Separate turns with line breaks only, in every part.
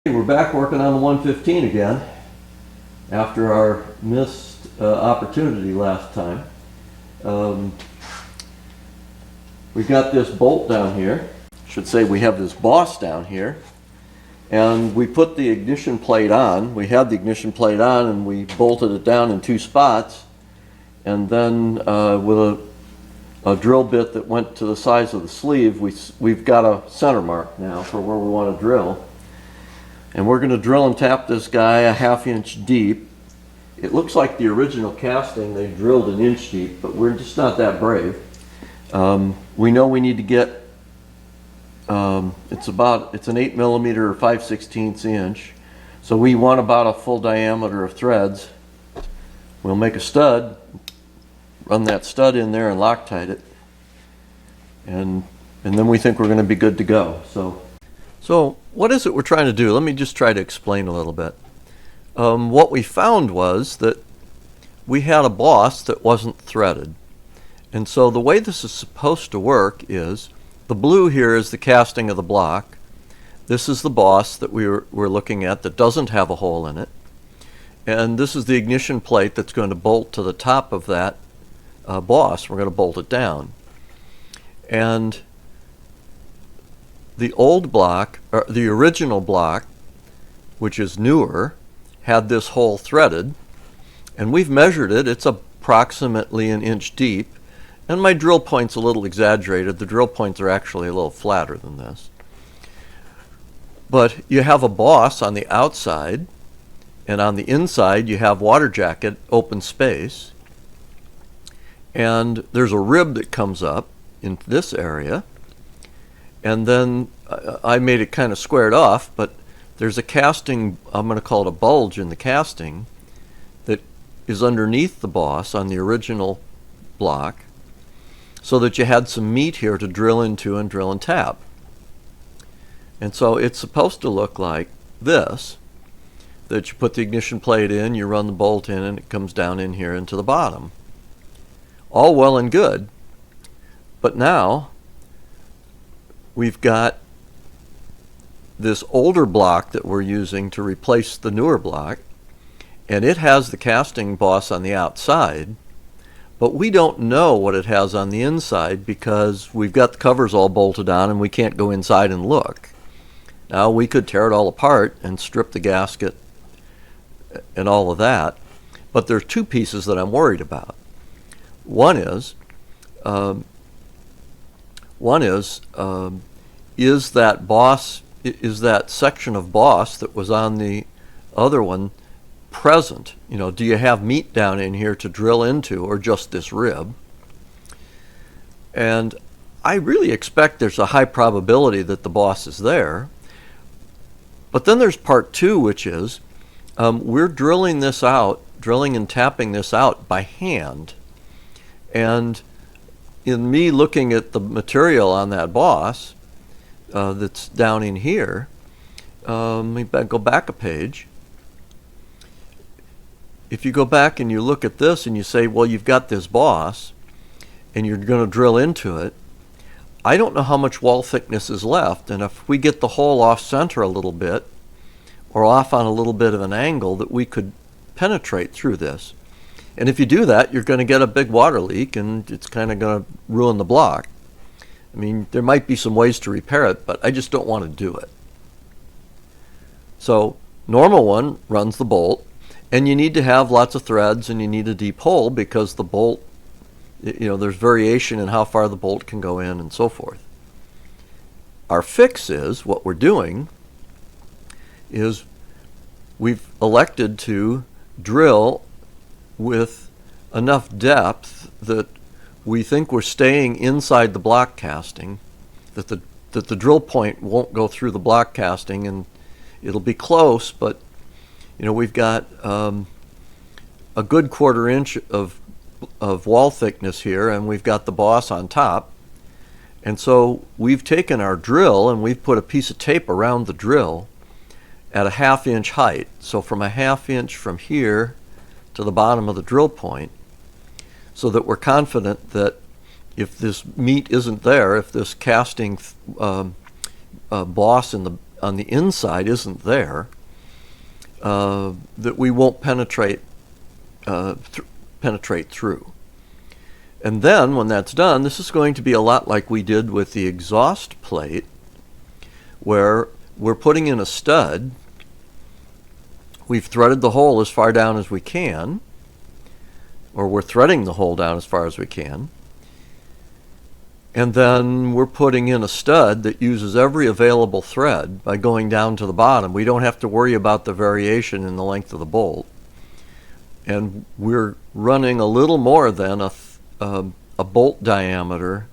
We're back working on the 115 again after our missed opportunity last time. We've got this bolt down here. Should say we have this boss down here, and we put the ignition plate on. We had the ignition plate on and we bolted it down in two spots, and then with a drill bit that went to the size of the sleeve, we've got a center mark now for where we want to drill. And we're going to drill and tap this guy a 1/2 inch deep. It looks like the original casting they drilled 1 inch deep, but we're just not that brave. We know we need to get, it's an 8 millimeter or 5/16 inch. So we want about a full diameter of threads. We'll make a stud, run that stud in there and Loctite it. And then we think we're going to be good to go. So what is it we're trying to do? Let me just try to explain a little bit. What we found was that we had a boss that wasn't threaded. And so the way this is supposed to work is, the blue here is the casting of the block. This is the boss that we're looking at that doesn't have a hole in it. And this is the ignition plate that's going to bolt to the top of that boss. We're going to bolt it down. And the old block, or the original block, which is newer, had this hole threaded, and we've measured it. It's approximately 1 inch deep, and my drill point's a little exaggerated. The drill points are actually a little flatter than this. But you have a boss on the outside, and on the inside you have water jacket, open space, and there's a rib that comes up in this area. And then I made it kind of squared off, but there's a casting, I'm going to call it a bulge in the casting, that is underneath the boss on the original block, so that you had some meat here to drill into and drill and tap. And so it's supposed to look like this, that you put the ignition plate in, you run the bolt in, and it comes down in here into the bottom. All well and good, but now we've got this older block that we're using to replace the newer block, and it has the casting boss on the outside, but we don't know what it has on the inside because we've got the covers all bolted on and we can't go inside and look. Now we could tear it all apart and strip the gasket and all of that, but there's two pieces that I'm worried about. One is that boss, is that section of boss that was on the other one present? You know, do you have meat down in here to drill into, or just this rib? And I really expect there's a high probability that the boss is there. But then there's part two, which is we're drilling this out, drilling and tapping this out by hand. And in me looking at the material on that boss that's down in here, let me go back a page. If you go back and you look at this and you say, well, you've got this boss and you're going to drill into it, I don't know how much wall thickness is left, and if we get the hole off center a little bit or off on a little bit of an angle, that we could penetrate through this. And if you do that, you're going to get a big water leak, and it's kind of going to ruin the block. I mean, there might be some ways to repair it, but I just don't want to do it. So normal one runs the bolt, and you need to have lots of threads, and you need a deep hole because the bolt, you know, there's variation in how far the bolt can go in and so forth. Our fix is, what we're doing is we've elected to drill with enough depth that we think we're staying inside the block casting, that the drill point won't go through the block casting, and it'll be close, but you know, we've got a good 1/4 inch of wall thickness here, and we've got the boss on top. And so we've taken our drill and we've put a piece of tape around the drill at a 1/2 inch height. So from a 1/2 inch from here to the bottom of the drill point, so that we're confident that if this meat isn't there, if this casting boss on the inside isn't there, that we won't penetrate through. And then when that's done, this is going to be a lot like we did with the exhaust plate, where we're putting in a stud. We've threaded the hole as far down as we can, or we're threading the hole down as far as we can. And then we're putting in a stud that uses every available thread by going down to the bottom. We don't have to worry about the variation in the length of the bolt. And we're running a little more than a bolt diameter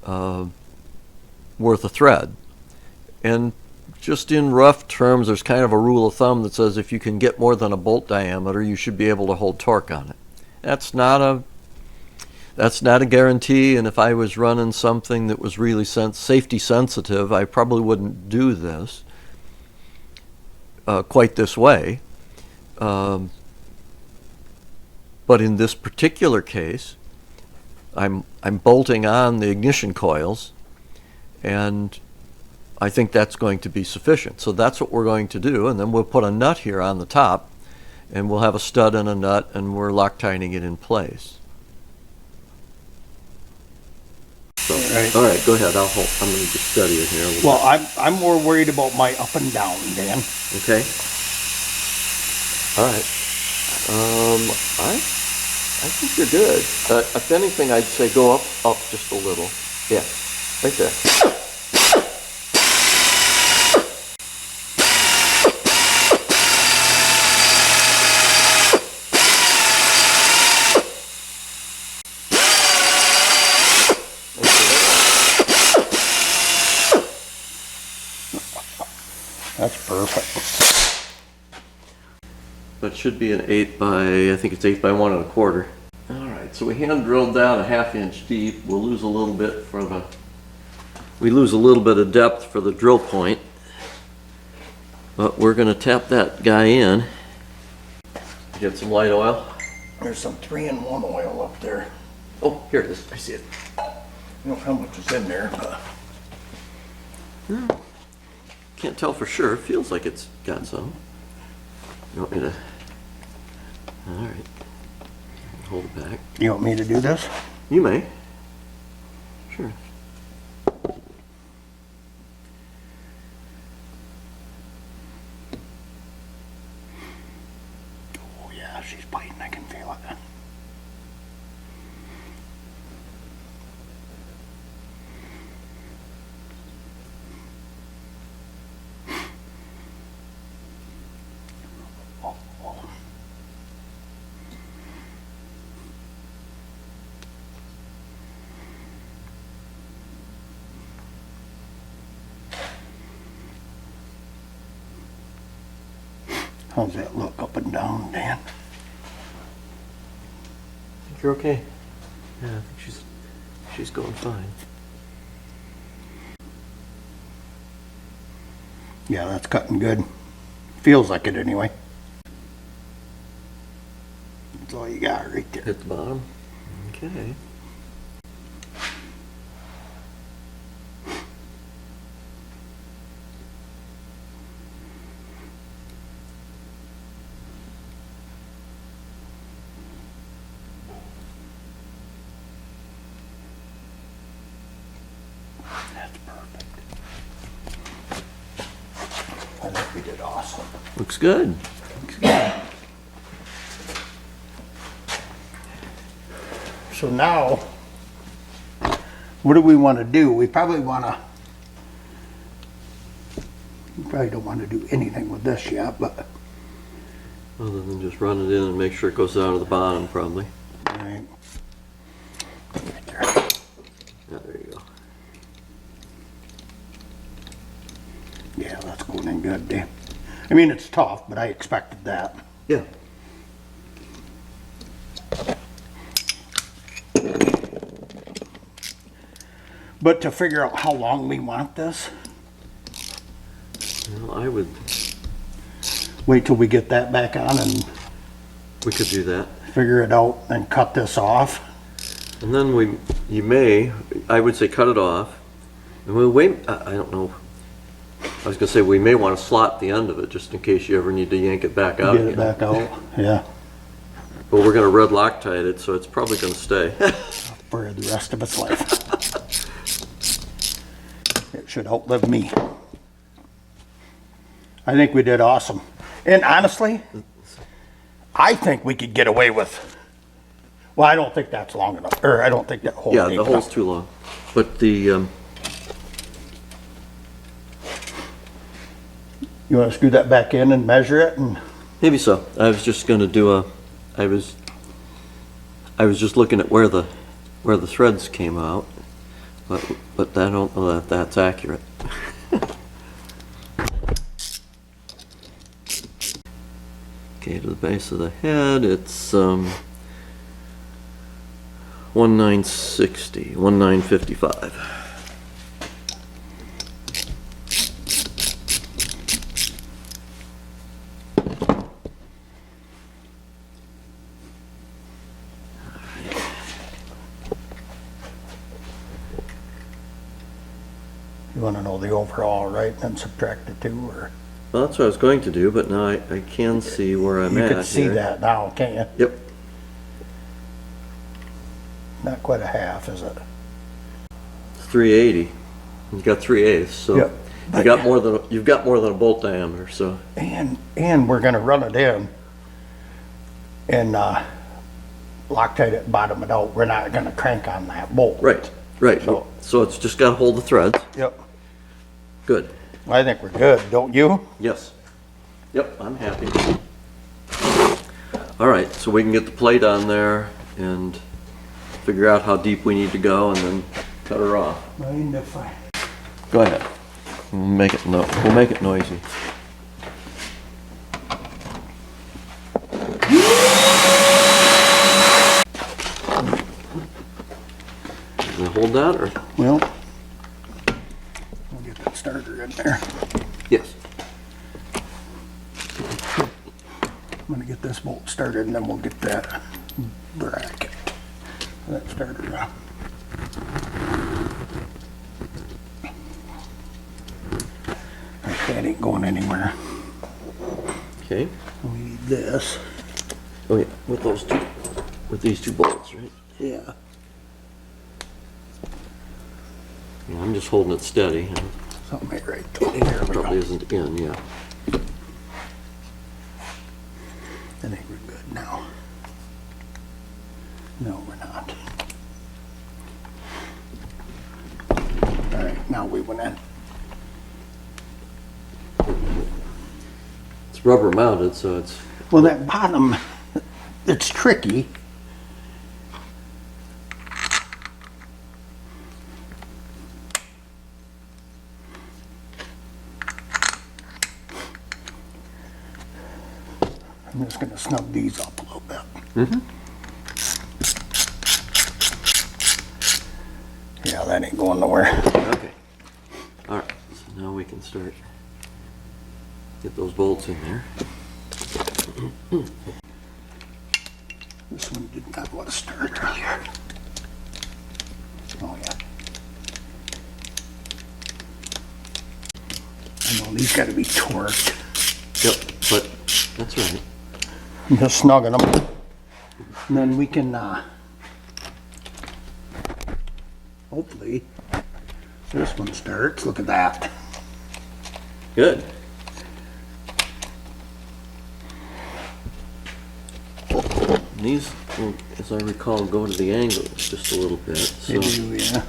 worth of thread. And just in rough terms, there's kind of a rule of thumb that says if you can get more than a bolt diameter, you should be able to hold torque on it. That's not a guarantee, and if I was running something that was really safety sensitive, I probably wouldn't do this quite this way. But in this particular case, I'm bolting on the ignition coils, and I think that's going to be sufficient. So that's what we're going to do, and then we'll put a nut here on the top, and we'll have a stud and a nut, and we're Loctiting it in place. So, all right, go ahead. I'm going to just study it here.
Well, I'm more worried about my up and down, Dan.
Okay. All right. I think you're good. If anything, I'd say go up just a little. Yeah, right there.
That's perfect.
That should be an 8 by, I think it's 8 by 1 1/4. All right, so we hand drilled down a 1/2 inch deep. We'll lose a little bit of depth for the drill point, but we're going to tap that guy in. Get some light oil.
There's some 3-in-1 oil up there.
Oh, here it is. I see it.
I don't know how much is in there, but
Can't tell for sure. It feels like it's got some. You want me to? All right. Hold it back.
you want me to do this?
You may. Sure.
Oh yeah, she's biting. I can feel it. How's that look up and down, Dan?
I think you're okay. Yeah, I think she's going fine.
Yeah, that's cutting good. Feels like it anyway. That's all you got right there.
Hit the bottom. Okay.
That's perfect. I think we did awesome.
Looks good. Looks good.
So now, what do we want to do? We probably don't want to do anything with this yet, but
Other than just run it in and make sure it goes down to the bottom, probably.
right there.
Yeah, there you go.
Yeah, that's going in good, Dan. I mean, it's tough, but I expected that.
Yeah.
But to figure out how long we want this,
Well, I would.
wait till we get that back on and
We could do that.
figure it out and cut this off.
And then I would say cut it off. And we'll wait, I don't know. I was gonna say, we may want to slot the end of it, just in case you ever need to yank it back out
Get it
again.
back out, yeah,
But we're gonna red Loctite it, so it's probably gonna stay.
for the rest of its life. It should outlive me. I think we did awesome. And honestly, I think we could get away with, well, I don't think that's long enough, or I don't think that whole
Yeah,
thing.
the hole's too long. But the,
You wanna screw that back in and measure it and,
maybe so. I was just gonna do I was just looking at where the threads came out, but I don't know that that's accurate. Okay, to the base of the head, it's 1960, 1955.
you wanna know the overall, right, and then subtract the two, or?
Well, that's what I was going to do, but now I can see where I'm
You
at
can see
here.
that now, can't you?
Yep.
Not quite a half, is it?
380. You got 3/8, so
Yep.
you've got more than a bolt diameter. So
And we're gonna run it in and, Loctite it, bottom it out. We're not gonna crank on that bolt.
right. So it's just got to hold the threads.
Yep.
Good.
I think we're good, don't you?
Yes. Yep. I'm happy. All right. So we can get the plate on there and figure out how deep we need to go, and then cut her off.
Mind if I?
Go ahead. We'll make it noisy. Can I hold that, or?
Well, we'll get that starter in there.
Yes.
I'm gonna get this bolt started and then we'll get that bracket, that starter on. That ain't going anywhere.
Okay.
We need this.
Oh yeah, with these two bolts, right?
Yeah.
Yeah, I'm just holding it steady.
Something ain't right though. There we
Probably
go.
isn't in, yeah.
I think we're good now. No, we're not. All right, now we went in.
It's rubber mounted, so it's,
Well, that bottom, it's tricky. I'm just gonna snug these up a little bit. Yeah, that ain't going nowhere.
okay. All right, so now we can start, get those bolts in there.
This one did not want to start earlier. Oh, yeah. I know these gotta be torqued.
Yep, but that's right.
I'm just snugging them. And then we can, hopefully, this one starts. Look at that.
Good. And these, will, as I recall, go to the angles just a little bit. So
They do, yeah.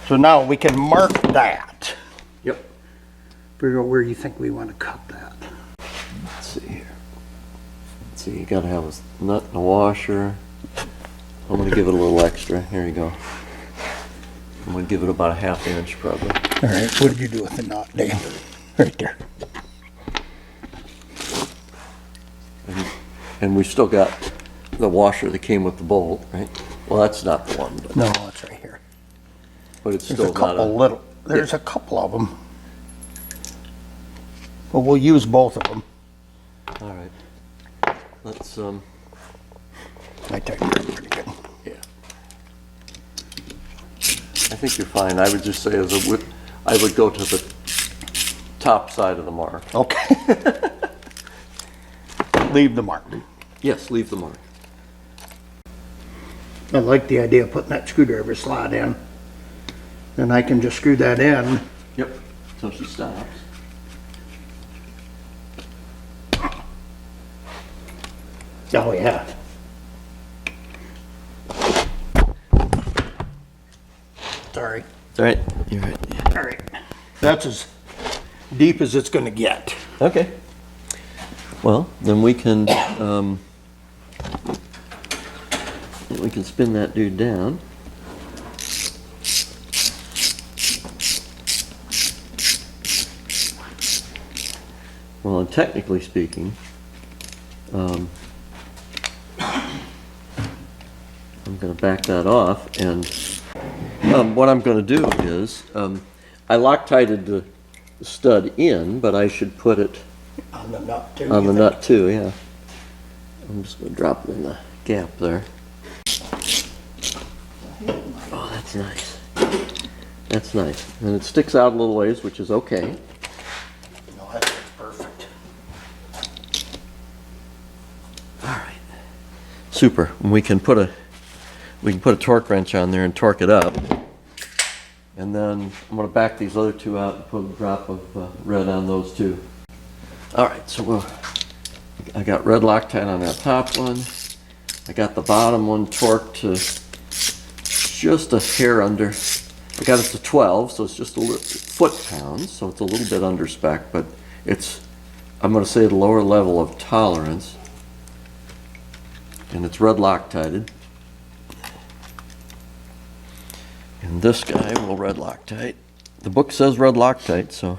So now we can mark that.
yep.
Figure out where you think we want to cut that.
Let's see here. Let's see, you gotta have a nut and a washer. I'm gonna give it a little extra. Here you go. I'm gonna give it about a 1/2 inch probably.
All right, what did you do with the knot, Dave? Right there.
And we've still got the washer that came with the bolt, right? Well, that's not the one,
No, it's right here.
but it's
There's
still
a
not
couple little, there's a couple of them. But we'll use both of them.
All right. Let's,
I tightened it pretty good.
yeah. I think you're fine. I would just say as a, I would go to the top side of the mark.
Okay. Leave the mark.
Yes, leave the mark.
I like the idea of putting that screwdriver slot in. Then I can just screw that in.
Yep, so she stops.
Oh, yeah. Sorry.
All right, you're right. Yeah.
All right. That's as deep as it's gonna get.
Okay. Well, then we can spin that dude down. Well, and technically speaking, I'm going to back that off, and what I'm going to do is I Loctited the stud in, but I should put it
On the nut too.
on the
you
nut too, yeah. I'm just going to drop it in the gap there. Oh, that's nice. That's nice. And it sticks out a little ways, which is okay.
think? No, that's perfect.
All right. Super. And we can put a torque wrench on there and torque it up. And then I'm going to back these other two out and put a drop of red on those two. All right, so I got red Loctite on that top one. I got the bottom one torqued to just a hair under. I got it to 12, so it's just a little foot-pounds, so it's a little bit under spec, but it's, I'm going to say, the lower level of tolerance. And it's red Loctited. And this guy will red Loctite. The book says red Loctite, so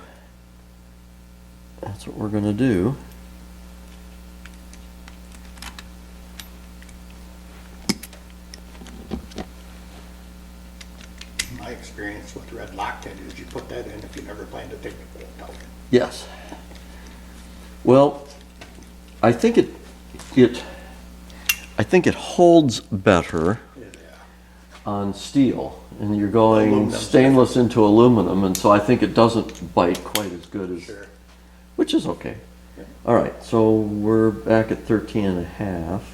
that's what we're going to do.
My experience with red Loctite is you put that in if you never plan to take the bolt out.
Yes. Well, I think it holds better on steel, and you're going
Aluminum.
stainless into aluminum, and so I think it doesn't bite quite as good as,
Sure.
which is okay. All right, so we're back at 13 and a half.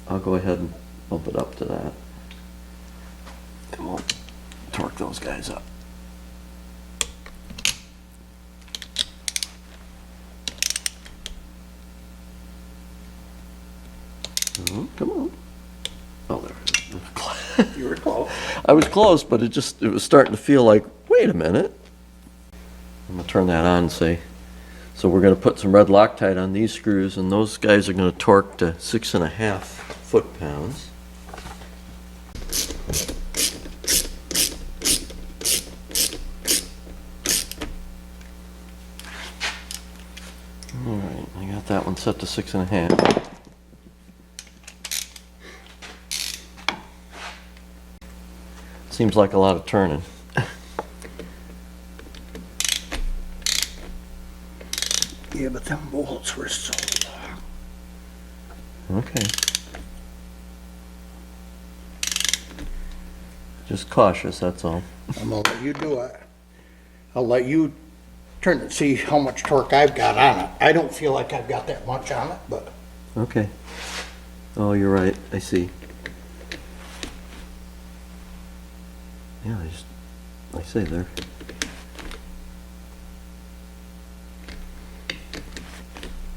I'll go ahead and bump it up to that. And we'll torque those guys up. Come on. Oh, there it is.
You were close.
I was close, but it was starting to feel like, wait a minute. I'm gonna turn that on and say, so we're gonna put some red Loctite on these screws, and those guys are gonna torque to 6.5 foot-pounds. All right, I got that one set to 6.5. Seems like a lot of turning.
Yeah, but them bolts were so long.
Okay. Just cautious, that's all.
I'm gonna let you do it. I'll let you turn it, see how much torque I've got on it. I don't feel like I've got that much on it, but
Okay. Oh, you're right, I see. Yeah, I say there.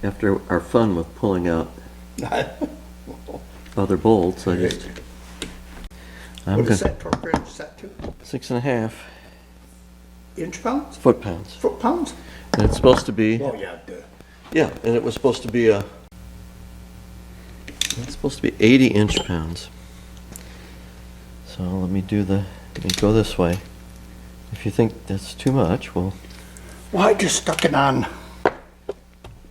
After our fun with pulling out other bolts, I'm
what
gonna,
is that torque wrench set to?
6.5
Inch pounds?
foot-pounds.
Foot pounds?
And it's supposed to be,
Oh, yeah, duh.
yeah, and it was supposed to be it's supposed to be 80 inch-pounds. So let me go this way. If you think that's too much, well,
Well, I just stuck it on.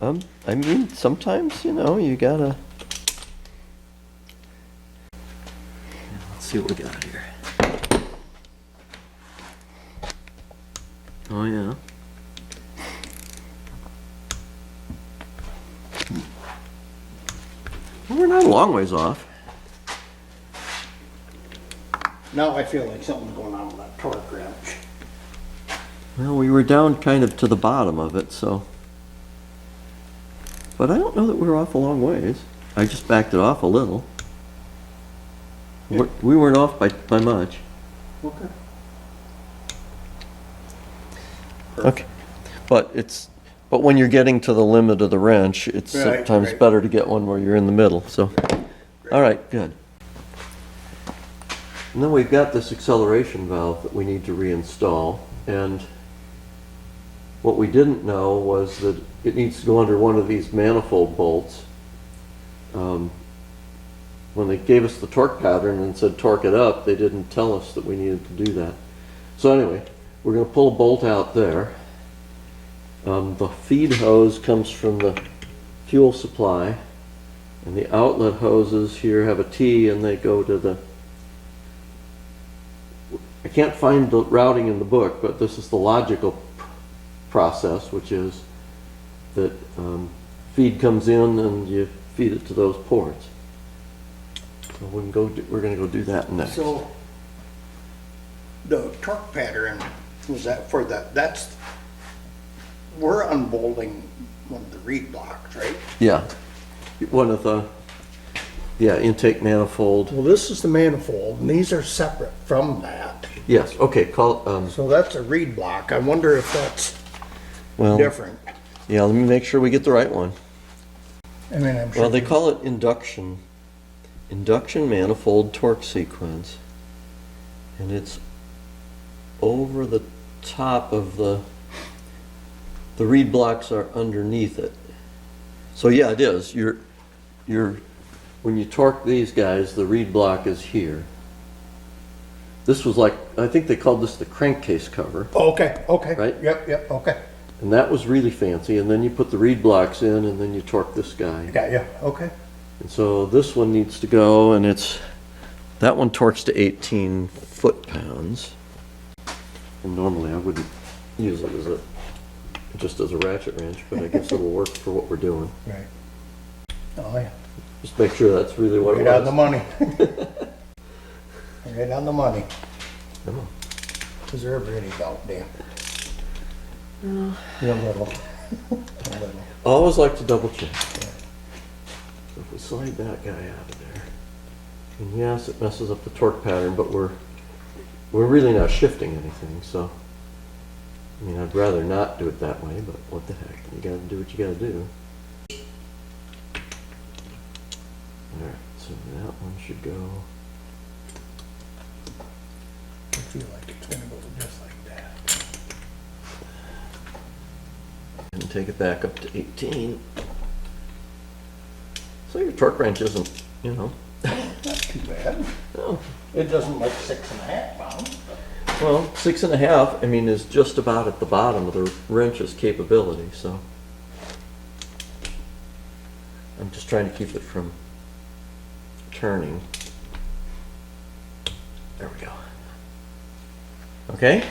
I mean, sometimes, you gotta. Let's see what we got here. Oh, yeah. Well, we're not a long ways off.
Now I feel like something's going on with that torque wrench.
Well, we were down kind of to the bottom of it, so. But I don't know that we were off a long ways. I just backed it off a little. We weren't off by much.
Okay.
Okay. But when you're getting to the limit of the wrench, it's
Right,
sometimes
right.
better to get one where you're in the middle, so. All right, good. And then we've got this acceleration valve that we need to reinstall, and what we didn't know was that it needs to go under one of these manifold bolts. When they gave us the torque pattern and said torque it up, they didn't tell us that we needed to do that. So anyway, we're going to pull a bolt out there. The feed hose comes from the fuel supply, and the outlet hoses here have a T, and they go to the, I can't find the routing in the book, but this is the logical process, which is that feed comes in and you feed it to those ports. So we're going to go do that next.
So the torque pattern, was that for that's, we're unbolting one of the reed blocks, right?
Yeah, one of the, intake manifold.
Well, this is the manifold, and these are separate from that.
Yes, okay,
So that's a reed block. I wonder if that's
well,
different.
yeah, let me make sure we get the right one.
I mean, I'm sure.
Well, they call it induction manifold torque sequence, and it's over the top of the reed blocks are underneath it. So yeah, it is. When you torque these guys, the reed block is here. This was like, I think they called this the crankcase cover,
Okay, okay.
Right?
Yep, okay.
and that was really fancy. And then you put the reed blocks in, and then you torque this guy.
Got you, okay.
And so this one needs to go, and that one torques to 18 foot-pounds. And normally I wouldn't use it just as a ratchet wrench, but I guess it'll work for what we're doing.
Right. Oh, yeah.
Just make sure that's really what
Right
it
on the
was.
money. Right on the money.
Come on.
Is there ever any doubt, Dan? Yeah, a little. A little.
I always like to double check. So if we slide that guy out of there, and yes, it messes up the torque pattern, but we're really not shifting anything, so. I mean, I'd rather not do it that way, but what the heck, you gotta do what you gotta do. Alright, so that one should go.
I feel like it's gonna go just like that.
And take it back up to 18. So your torque wrench isn't,
Not too bad.
oh,
It doesn't like 6.5 pounds.
well, 6.5, I mean, is just about at the bottom of the wrench's capability, so. I'm just trying to keep it from turning. There we go. Okay?